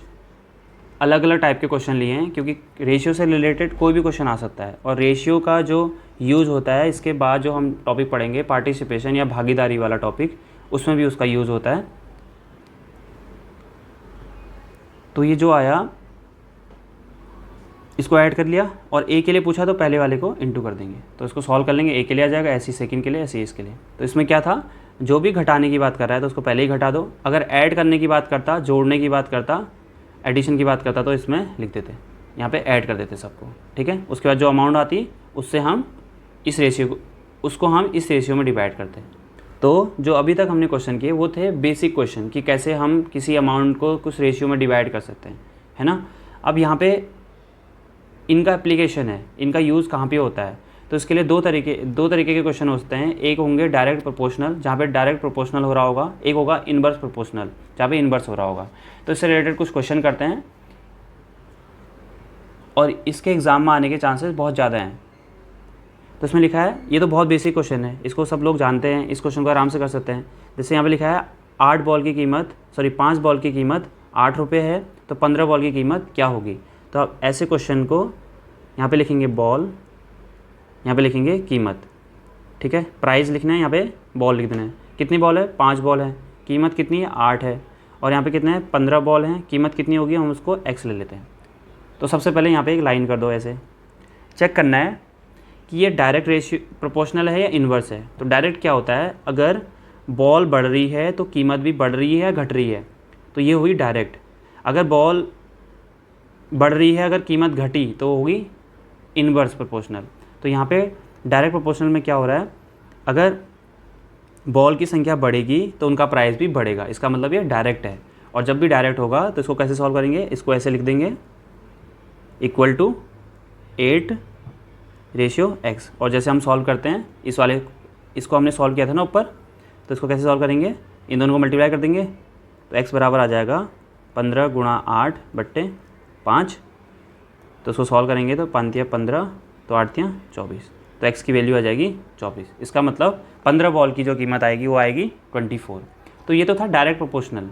अलग अलग टाइप के क्वेश्चन लिए हैं, क्योंकि रेशियो से रिलेटेड कोई भी क्वेश्चन आ सकता है, और रेशियो का जो यूज़ होता है, इसके बाद जो हम टॉपिक पढ़ेंगे पार्टिसिपेशन या भागीदारी वाला टॉपिक, उसमें भी उसका यूज़ होता है। तो ये जो आया इसको ऐड कर लिया, और ए के लिए पूछा तो पहले वाले को इंटू कर देंगे, तो इसको सॉल्व कर लेंगे, ए के लिए आ जाएगा, ऐसी सेकंड के लिए, ऐसी इसके लिए। तो इसमें क्या था, जो भी घटाने की बात कर रहा है तो उसको पहले ही घटा दो, अगर ऐड करने की बात करता, जोड़ने की बात करता, एडिशन की बात करता, तो इसमें लिख देते, यहाँ पे ऐड कर देते सबको, ठीक है। उसके बाद जो अमाउंट आती उससे हम इस रेशियो को, उसको हम इस रेशियो में डिवाइड करते। तो जो अभी तक हमने क्वेश्चन किए वो थे बेसिक क्वेश्चन कि कैसे हम किसी अमाउंट को कुछ रेशियो में डिवाइड कर सकते हैं, है ना। अब यहाँ पे इनका एप्लीकेशन है, इनका यूज़ कहाँ पे होता है, तो इसके लिए दो तरीके के क्वेश्चन होते हैं। एक होंगे डायरेक्ट प्रोपोर्शनल, जहाँ पे डायरेक्ट प्रोपोर्शनल हो रहा होगा, एक होगा इनवर्स प्रोपोर्शनल, जहाँ पे इनवर्स हो रहा होगा। तो इससे रिलेटेड कुछ क्वेश्चन करते हैं, और इसके एग्ज़ाम में आने के चांसेस बहुत ज़्यादा हैं। तो इसमें लिखा है, ये तो बहुत बेसिक क्वेश्चन है, इसको सब लोग जानते हैं, इस क्वेश्चन को आराम से कर सकते हैं। जैसे यहाँ पे लिखा है 5 बॉल की कीमत 8 रुपये है, तो 15 बॉल की कीमत क्या होगी। तो आप ऐसे क्वेश्चन को यहाँ पे लिखेंगे बॉल, यहाँ पे लिखेंगे कीमत, ठीक है। प्राइस लिखना है, यहाँ पे बॉल लिख देना है। कितनी बॉल है, 5 बॉल है, कीमत कितनी है, 8 है, और यहाँ पे कितने हैं, 15 बॉल हैं, कीमत कितनी होगी, हम उसको x ले लेते हैं। तो सबसे पहले यहाँ पे एक लाइन कर दो, ऐसे चेक करना है कि ये डायरेक्ट रेशियो प्रोपोर्शनल है या इन्वर्स है। तो डायरेक्ट क्या होता है, अगर बॉल बढ़ रही है तो कीमत भी बढ़ रही है या घट रही है, तो ये हुई डायरेक्ट। अगर बॉल बढ़ रही है, अगर कीमत घटी, तो होगी इन्वर्स प्रोपोर्शनल। तो यहाँ पे डायरेक्ट प्रोपोर्शनल में क्या हो रहा है, अगर बॉल की संख्या बढ़ेगी तो उनका प्राइस भी बढ़ेगा, इसका मतलब ये डायरेक्ट है। और जब भी डायरेक्ट होगा तो इसको कैसे सॉल्व करेंगे, इसको ऐसे लिख देंगे, = 8:x। और जैसे हम सॉल्व करते हैं इस वाले, इसको हमने सॉल्व किया था ना ऊपर, तो इसको कैसे सॉल्व करेंगे, इन दोनों को मल्टीप्लाई कर देंगे, तो x बराबर आ जाएगा 15 × 8/5। तो इसको सॉल्व करेंगे तो 5 × 15, तो 8 × 24, तो x की वैल्यू आ जाएगी 24। इसका मतलब 15 बॉल की जो कीमत आएगी वो आएगी 24। तो ये तो था डायरेक्ट प्रोपोर्शनल।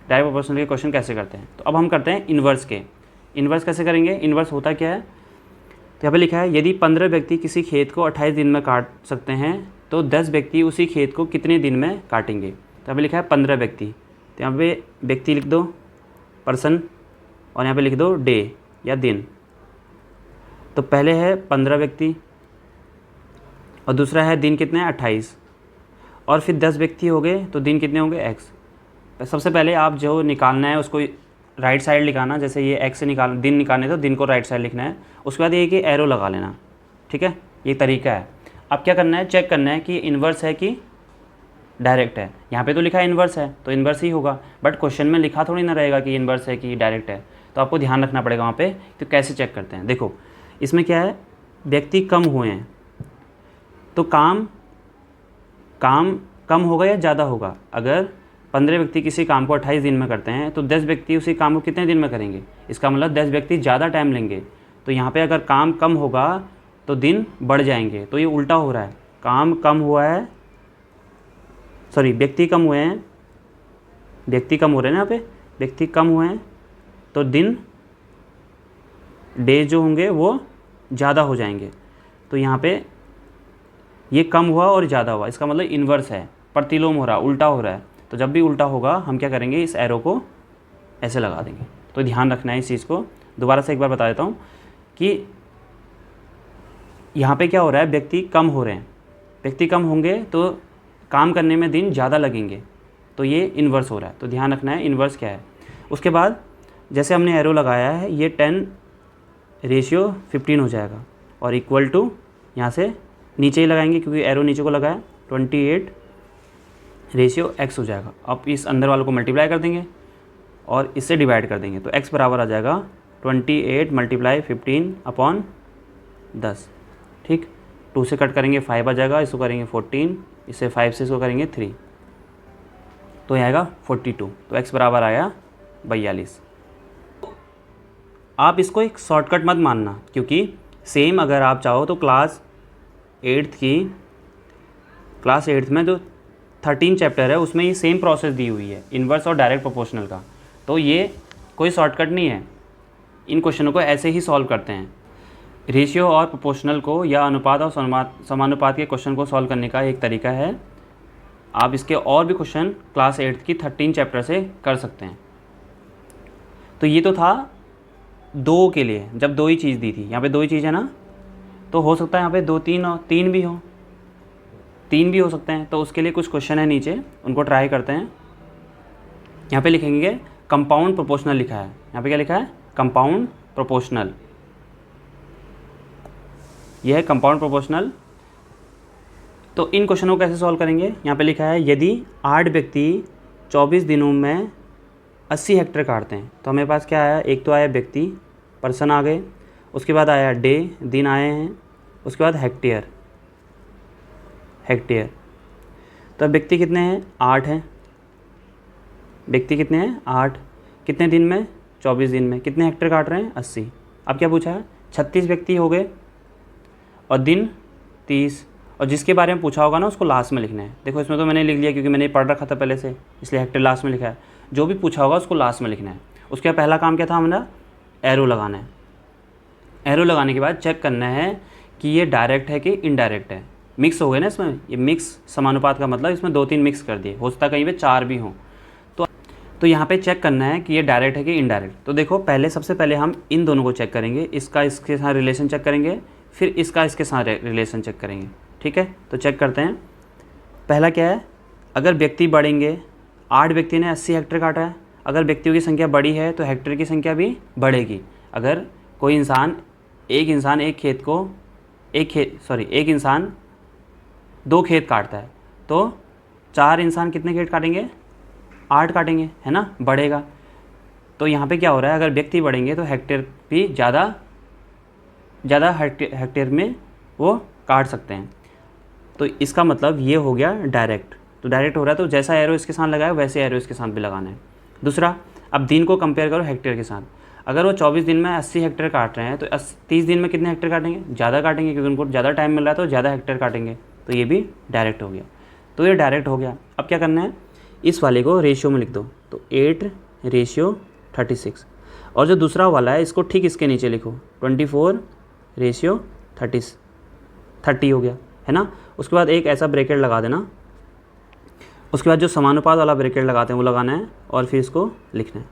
डायरेक्ट प्रोपोर्शनल के क्वेश्चन कैसे करते हैं, तो अब हम करते हैं इन्वर्स के। इन्वर्स कैसे करेंगे, इन्वर्स होता क्या है, तो यहाँ पे लिखा है यदि 15 व्यक्ति किसी खेत को 28 दिन में काट सकते हैं तो 10 व्यक्ति उसी खेत को कितने दिन में काटेंगे। तो यहाँ पे लिखा है 15 व्यक्ति, तो यहाँ पे व्यक्ति लिख दो, पर्सन, और यहाँ पे लिख दो डे या दिन। तो पहले है 15 व्यक्ति और दूसरा है दिन कितने हैं 28, और फिर 10 व्यक्ति हो गए तो दिन कितने होंगे x। सबसे पहले आप जो निकालना है उसको राइट साइड लिखाना, जैसे ये x से दिन निकालने तो दिन को राइट साइड लिखना है। उसके बाद ये कि एरो लगा लेना, ठीक है, ये तरीका है। अब क्या करना है, चेक करना है कि इन्वर्स है कि डायरेक्ट है। यहाँ पे तो लिखा है इन्वर्स है तो इन्वर्स ही होगा, बट क्वेश्चन में लिखा थोड़ी ना रहेगा कि इन्वर्स है कि डायरेक्ट है, तो आपको ध्यान रखना पड़ेगा वहाँ पे। तो कैसे चेक करते हैं, देखो इसमें क्या है, व्यक्ति कम हुए हैं तो काम कम होगा या ज़्यादा होगा। अगर 15 व्यक्ति किसी काम को 28 दिन में करते हैं तो 10 व्यक्ति उसी काम को कितने दिन में करेंगे, इसका मतलब 10 व्यक्ति ज़्यादा टाइम लेंगे। तो यहाँ पे अगर काम कम होगा तो दिन बढ़ जाएंगे, तो ये उल्टा हो रहा है, काम कम हुआ है, सॉरी व्यक्ति कम हुए हैं, व्यक्ति कम हो रहे हैं ना, यहाँ पे व्यक्ति कम हुए हैं तो दिन डेज जो होंगे वो ज़्यादा हो जाएंगे। तो यहाँ पे ये कम हुआ और ज़्यादा हुआ, इसका मतलब इन्वर्स है, प्रतिलोम हो रहा है, उल्टा हो रहा है। तो जब भी उल्टा होगा हम क्या करेंगे, इस एरो को ऐसे लगा देंगे। तो ध्यान रखना है इस चीज़ को। दोबारा से एक बार बता देता हूँ कि यहाँ पे क्या हो रहा है, व्यक्ति कम हो रहे हैं, व्यक्ति कम होंगे तो काम करने में दिन ज़्यादा लगेंगे, तो ये इन्वर्स हो रहा है। तो ध्यान रखना है इन्वर्स क्या है। उसके बाद जैसे हमने एरो लगाया है ये 10:15 हो जाएगा, और इक्वल टू यहाँ से नीचे ही लगाएंगे क्योंकि एरो नीचे को लगाया, 28:x हो जाएगा। अब इस अंदर वालों को मल्टीप्लाई कर देंगे और इससे डिवाइड कर देंगे, तो x बराबर आ जाएगा 28 × 15/10। ठीक, 2 से कट करेंगे 5 आ जाएगा, इसको करेंगे 14, इससे 5 से इसको करेंगे 3, तो ये आएगा 42। तो x बराबर आया 42। आप इसको एक शॉर्टकट मत मानना, क्योंकि सेम अगर आप चाहो तो क्लास 8th में जो 13 चैप्टर है उसमें ये सेम प्रोसेस दी हुई है, इन्वर्स और डायरेक्ट प्रोपोर्शनल का। तो ये कोई शॉर्टकट नहीं है, इन क्वेश्चनों को ऐसे ही सॉल्व करते हैं। रेशियो और प्रोपोर्शनल को या अनुपात और समानुपात के क्वेश्चन को सॉल्व करने का एक तरीका है। आप इसके और भी क्वेश्चन क्लास 8th की 13 चैप्टर से कर सकते हैं। तो ये तो था 2 के लिए, जब 2 ही चीज़ दी थी, यहाँ पे 2 ही चीज़ है ना, तो हो सकता है यहाँ पे 2 3 और 3 भी हो, 3 भी हो सकते हैं। तो उसके लिए कुछ क्वेश्चन है नीचे, उनको ट्राई करते हैं। यहाँ पे लिखेंगे कंपाउंड प्रोपोर्शनल लिखा है, यहाँ पे क्या लिखा है, कंपाउंड प्रोपोर्शनल, यह है कंपाउंड प्रोपोर्शनल। तो इन क्वेश्चनों को कैसे सॉल्व करेंगे, यहाँ पे लिखा है यदि 8 व्यक्ति 24 दिनों में 80 हेक्टेयर काटते हैं। तो हमें पास क्या आया, एक तो आया व्यक्ति, पर्सन आ गए, उसके बाद आया डे, दिन आए हैं, उसके बाद हेक्टेयर। तो अब व्यक्ति कितने हैं, 8 हैं, व्यक्ति कितने हैं 8, कितने दिन में 24 दिन में, कितने हेक्टेयर काट रहे हैं 80। अब क्या पूछा है, 36 व्यक्ति हो गए और दिन 30, और जिसके बारे में पूछा होगा ना उसको लास्ट में लिखना है। देखो इसमें तो मैंने लिख लिया क्योंकि मैंने पढ़ रखा था पहले से, इसलिए हेक्टेयर लास्ट में लिखा है। जो भी पूछा होगा उसको लास्ट में लिखना है। उसके बाद पहला काम क्या था हमारा, एरो लगाना है। एरो लगाने के बाद चेक करना है कि ये डायरेक्ट है कि इनडायरेक्ट है। मिक्स हो गए ना इसमें, ये मिक्स समानुपात का मतलब इसमें 2 3 मिक्स कर दिए, हो सकता है कहीं पे 4 भी हों। तो यहाँ पे चेक करना है कि ये डायरेक्ट है कि इनडायरेक्ट। तो देखो सबसे पहले हम इन दोनों को चेक करेंगे, इसका इसके साथ रिलेशन चेक करेंगे, फिर इसका इसके साथ रिलेशन चेक करेंगे। ठीक है, तो चेक करते हैं। पहला क्या है, अगर व्यक्ति बढ़ेंगे, 8 व्यक्ति ने 80 हेक्टेयर काटा है, अगर व्यक्तियों की संख्या बड़ी है तो हेक्टेयर की संख्या भी बढ़ेगी। अगर कोई इंसान एक इंसान 2 खेत काटता है तो 4 इंसान कितने खेत काटेंगे, 8 काटेंगे, है ना, बढ़ेगा। तो यहाँ पे क्या हो रहा है, अगर व्यक्ति बढ़ेंगे तो हेक्टेयर भी ज़्यादा हेक्टेयर में वो काट सकते हैं। तो इसका मतलब ये हो गया डायरेक्ट। तो डायरेक्ट हो रहा है, तो जैसा एरो इसके साथ लगाया वैसे एरो इसके साथ भी लगाना है। दूसरा, अब दिन को कंपेयर करो हेक्टेयर के साथ। अगर वो 24 दिन में 80 हेक्टेयर काट रहे हैं तो 30 दिन में कितने हेक्टेयर काटेंगे, ज़्यादा काटेंगे, क्योंकि उनको ज़्यादा टाइम मिल रहा है तो ज़्यादा हेक्टेयर काटेंगे। तो ये भी डायरेक्ट हो गया। तो ये डायरेक्ट हो गया। अब क्या करना है, इस वाले को रेशियो में लिख दो, तो 8:36। और जो दूसरा वाला है इसको ठीक इसके नीचे लिखो, 24 रेशियो 30 हो गया, है ना। उसके बाद एक ऐसा ब्रैकेट लगा देना, उसके बाद जो समानुपात वाला ब्रैकेट लगाते हैं वो लगाना है और फिर इसको लिखना है,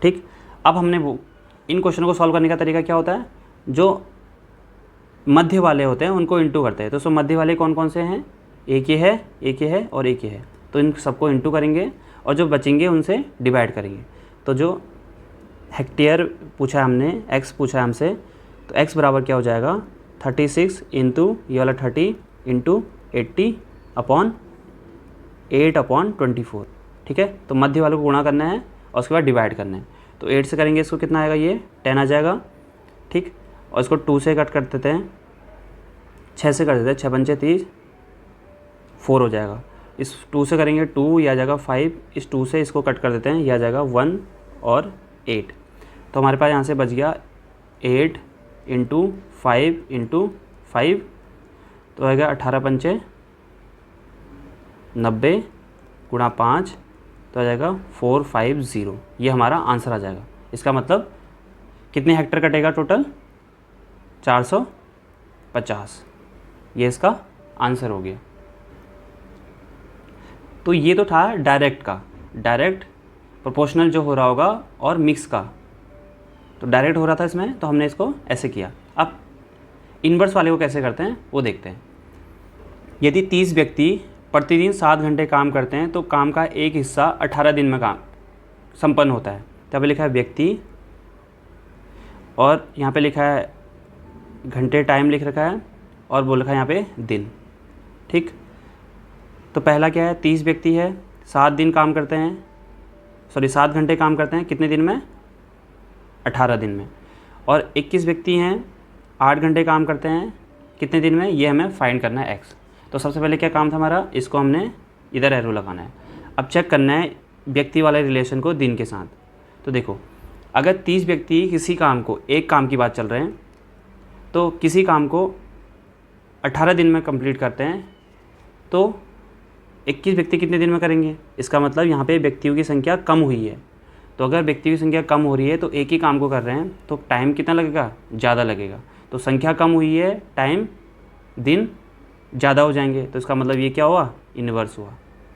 ठीक। अब हमने वो इन क्वेश्चनों को सॉल्व करने का तरीका क्या होता है, जो मध्य वाले होते हैं उनको इंटू करते हैं। तो मध्य वाले कौन कौन से हैं, एक ये है, एक ये है और एक ये है, तो इन सबको इंटू करेंगे और जो बचेंगे उनसे डिवाइड करेंगे। तो जो हेक्टेयर पूछा है हमने, एक्स पूछा है हमसे, तो एक्स बराबर क्या हो जाएगा 36 इंटू ये वाला 30 इंटू 80 अपॉन 8/24, ठीक है। तो मध्य वालों को गुणा करना है और उसके बाद डिवाइड करना है। तो 8 से करेंगे इसको कितना आएगा, ये 10 आ जाएगा, ठीक। और इसको 2 से कट कर देते हैं, 6 से कर देते हैं, 6 पंचे 30, 4 हो जाएगा। इस 2 से करेंगे 2, ये आ जाएगा 5, इस 2 से इसको कट कर देते हैं, ये आ जाएगा 1 और 8। तो हमारे पास यहाँ से बच गया 8 इंटू 5 इंटू 5, तो आएगा 18 पंचे 90 गुणा 5, तो आ जाएगा 450। ये हमारा आंसर आ जाएगा। इसका मतलब कितने हेक्टेयर कटेगा टोटल, 450। ये इसका आंसर हो गया। तो ये तो था डायरेक्ट का, डायरेक्ट प्रोपोर्शनल जो हो रहा होगा और मिक्स का। तो डायरेक्ट हो रहा था इसमें, तो हमने इसको ऐसे किया। अब इन्वर्स वाले को कैसे करते हैं वो देखते हैं। यदि 30 व्यक्ति प्रतिदिन 7 घंटे काम करते हैं तो काम का एक हिस्सा 18 दिन में काम संपन्न होता है। तब लिखा है व्यक्ति और यहाँ पे लिखा है घंटे, टाइम लिख रखा है और वो लिखा है यहाँ पे दिन, ठीक। तो पहला क्या है, 30 व्यक्ति है, 7 दिन काम करते हैं, 7 घंटे काम करते हैं, कितने दिन में, 18 दिन में। और 21 व्यक्ति हैं, 8 घंटे काम करते हैं, कितने दिन में, ये हमें फाइंड करना है एक्स। तो सबसे पहले क्या काम था हमारा, इसको हमने इधर एरो लगाना है। अब चेक करना है व्यक्ति वाले रिलेशन को दिन के साथ। तो देखो, अगर 30 व्यक्ति किसी काम को, एक काम की बात चल रहे हैं, तो किसी काम को 18 दिन में कंप्लीट करते हैं, तो 21 व्यक्ति कितने दिन में करेंगे। इसका मतलब यहाँ पे व्यक्तियों की संख्या कम हुई है। तो अगर व्यक्तियों की संख्या कम हो रही है तो एक ही काम को कर रहे हैं, तो टाइम कितना लगेगा, ज़्यादा लगेगा। तो संख्या कम हुई है, टाइम, दिन ज़्यादा हो जाएंगे। तो इसका मतलब ये क्या हुआ, इन्वर्स हुआ,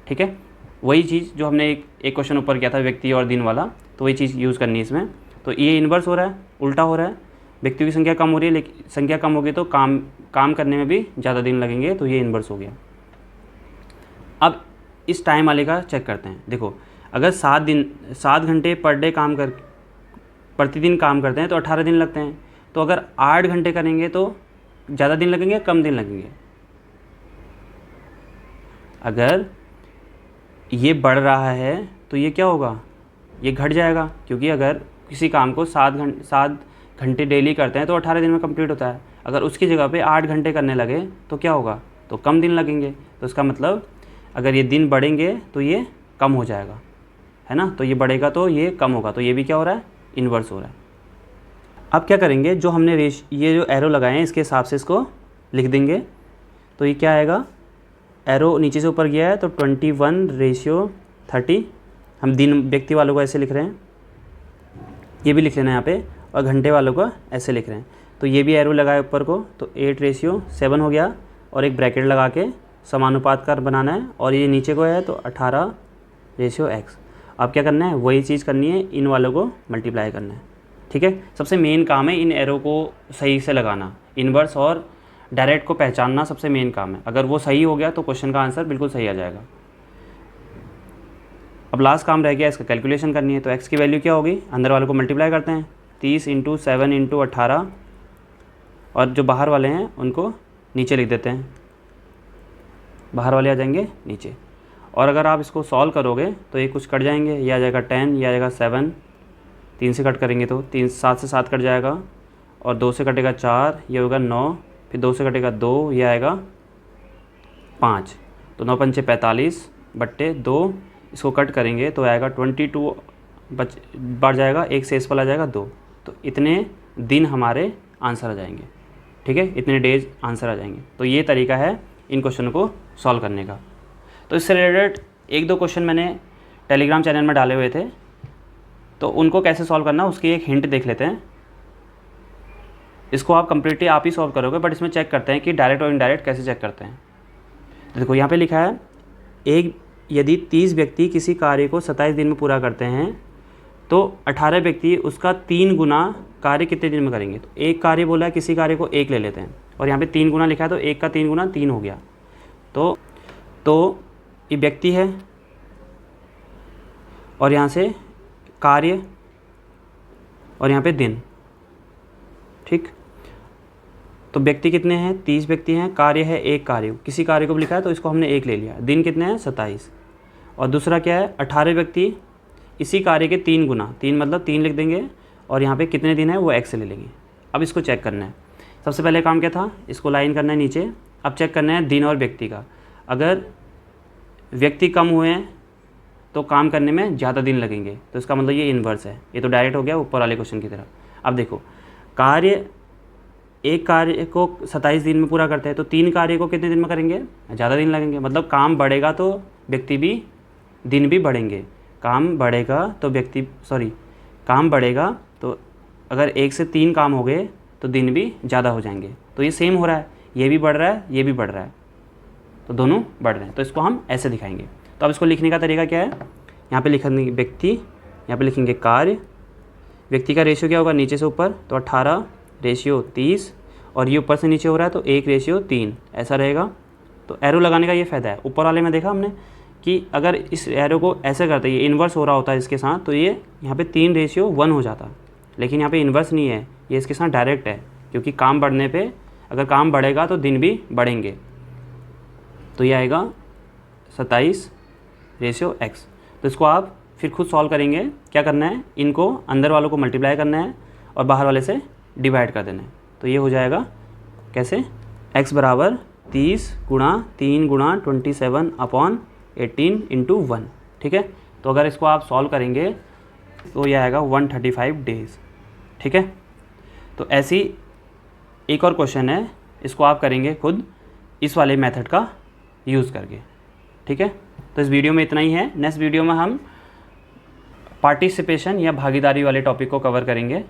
ठीक है। वही चीज़ जो हमने एक क्वेश्चन ऊपर किया था व्यक्ति और दिन वाला, तो वही चीज़ यूज़ करनी है इसमें। तो ये इन्वर्स हो रहा है, उल्टा हो रहा है। व्यक्तियों की संख्या कम हो रही है, लेकिन संख्या कम होगी तो काम करने में भी ज़्यादा दिन लगेंगे, तो ये इन्वर्स हो गया। अब इस टाइम वाले का चेक करते हैं। देखो, अगर 7 घंटे पर डे प्रतिदिन काम करते हैं तो 18 दिन लगते हैं। तो अगर 8 घंटे करेंगे तो ज़्यादा दिन लगेंगे, कम दिन लगेंगे। अगर ये बढ़ रहा है तो ये क्या होगा, ये घट जाएगा, क्योंकि अगर किसी काम को 7 घंटे डेली करते हैं तो 18 दिन में कंप्लीट होता है। अगर उसकी जगह पे 8 घंटे करने लगे तो क्या होगा, तो कम दिन लगेंगे। तो इसका मतलब अगर ये दिन बढ़ेंगे तो ये कम हो जाएगा, है ना। तो ये बढ़ेगा तो ये कम होगा, तो ये भी क्या हो रहा है, इन्वर्स हो रहा है। अब क्या करेंगे, जो हमने ये जो एरो लगाए हैं इसके हिसाब से इसको लिख देंगे। तो ये क्या आएगा, एरो नीचे से ऊपर गया है तो 21:30। हम दिन व्यक्ति वालों को ऐसे लिख रहे हैं, ये भी लिख लेना है यहाँ पे, और घंटे वालों को ऐसे लिख रहे हैं। तो ये भी एरो लगाए ऊपर को, तो 8:7 हो गया, और एक ब्रैकेट लगा के समानुपात का बनाना है। और ये नीचे को है तो 18:x। अब क्या करना है, वही चीज़ करनी है, इन वालों को मल्टीप्लाई करना है, ठीक है। सबसे मेन काम है इन एरो को सही से लगाना, इन्वर्स और डायरेक्ट को पहचानना सबसे मेन काम है। अगर वो सही हो गया तो क्वेश्चन का आंसर बिल्कुल सही आ जाएगा। अब लास्ट काम रह गया, इसका कैलकुलेशन करनी है। तो x की वैल्यू क्या होगी, अंदर वालों को मल्टीप्लाई करते हैं, 30 × 7 × 18, और जो बाहर वाले हैं उनको नीचे लिख देते हैं, बाहर वाले आ जाएंगे नीचे। और अगर आप इसको सॉल्व करोगे तो ये कुछ कट जाएंगे, ये आ जाएगा 10, ये आ जाएगा 7, 3 से कट करेंगे तो 7 से 7 कट जाएगा, और 2 से कटेगा 4, ये होगा 9, फिर 2 से कटेगा 2, ये आएगा 5। तो 9 पंचे 45/2, इसको कट करेंगे तो आएगा 22, बढ़ जाएगा, 1 से इस वाला आ जाएगा 2। तो इतने दिन हमारे आंसर आ जाएंगे, ठीक है, इतने डेज आंसर आ जाएंगे। तो ये तरीका है इन क्वेश्चनों को सॉल्व करने का। तो इससे रिलेटेड 1-2 क्वेश्चन मैंने टेलीग्राम चैनल में डाले हुए थे, तो उनको कैसे सॉल्व करना उसकी एक हिंट देख लेते हैं। इसको आप कम्प्लीटली आप ही सॉल्व करोगे, बट इसमें चेक करते हैं कि डायरेक्ट और इनडायरेक्ट कैसे चेक करते हैं। तो देखो यहाँ पे लिखा है यदि 30 व्यक्ति किसी कार्य को 27 दिन में पूरा करते हैं तो 18 व्यक्ति उसका 3 गुना कार्य कितने दिन में करेंगे। तो एक कार्य बोला है, किसी कार्य को 1 ले लेते हैं और यहाँ पे 3 गुना लिखा है, तो 1 का 3 गुना 3 हो गया। तो ये व्यक्ति है और यहाँ से कार्य और यहाँ पे दिन, ठीक। तो व्यक्ति कितने हैं, 30 व्यक्ति हैं, कार्य है एक कार्य, किसी कार्य को भी लिखा है तो इसको हमने 1 ले लिया। दिन कितने हैं, 27। और दूसरा क्या है, 18 व्यक्ति इसी कार्य के 3 गुना, 3 मतलब 3 लिख देंगे और यहाँ पे कितने दिन है वो x से ले लेंगे। अब इसको चेक करना है। सबसे पहले काम क्या था, इसको लाइन करना है नीचे। अब चेक करना है दिन और व्यक्ति का। अगर व्यक्ति कम हुए हैं तो काम करने में ज़्यादा दिन लगेंगे, तो इसका मतलब ये इन्वर्स है। ये तो डायरेक्ट हो गया ऊपर वाले क्वेश्चन की तरह। अब देखो, एक कार्य को 27 दिन में पूरा करते हैं तो 3 कार्य को कितने दिन में करेंगे, ज़्यादा दिन लगेंगे। मतलब काम बढ़ेगा तो व्यक्ति भी, दिन भी बढ़ेंगे। काम बढ़ेगा तो अगर 1 से 3 काम हो गए तो दिन भी ज़्यादा हो जाएंगे। तो ये सेम हो रहा है, ये भी बढ़ रहा है, ये भी बढ़ रहा है, तो दोनों बढ़ रहे हैं। तो इसको हम ऐसे दिखाएंगे। तो अब इसको लिखने का तरीका क्या है, यहाँ पे लिखेंगे व्यक्ति, यहाँ पे लिखेंगे कार्य। व्यक्ति का रेशियो क्या होगा, नीचे से ऊपर, तो 18 रेशियो 30, और ये ऊपर से नीचे हो रहा है तो 1 रेशियो 3 ऐसा रहेगा। तो एरो लगाने का ये फ़ायदा है। ऊपर वाले में देखा हमने कि अगर इस एरो को ऐसे करते, ये इन्वर्स हो रहा होता है इसके साथ, तो ये यहाँ पे 3 रेशियो 1 हो जाता। लेकिन यहाँ पे इन्वर्स नहीं है, ये इसके साथ डायरेक्ट है, क्योंकि काम बढ़ने पे अगर काम बढ़ेगा तो दिन भी बढ़ेंगे। तो ये आएगा 27 रेशियो x। तो इसको आप फिर खुद सॉल्व करेंगे। क्या करना है, इनको अंदर वालों को मल्टीप्लाई करना है और बाहर वाले से डिवाइड कर देना है। तो ये हो जाएगा कैसे, x बराबर 30 गुणा 3 गुणा 27/18 इंटू 1, ठीक है। तो अगर इसको आप सॉल्व करेंगे तो यह आएगा 135 डेज़, ठीक है। तो ऐसी एक और क्वेश्चन है, इसको आप करेंगे खुद इस वाले मेथड का यूज़ करके, ठीक है। तो इस वीडियो में इतना ही है। नेक्स्ट वीडियो में हम पार्टिसिपेशन या भागीदारी वाले टॉपिक को कवर करेंगे।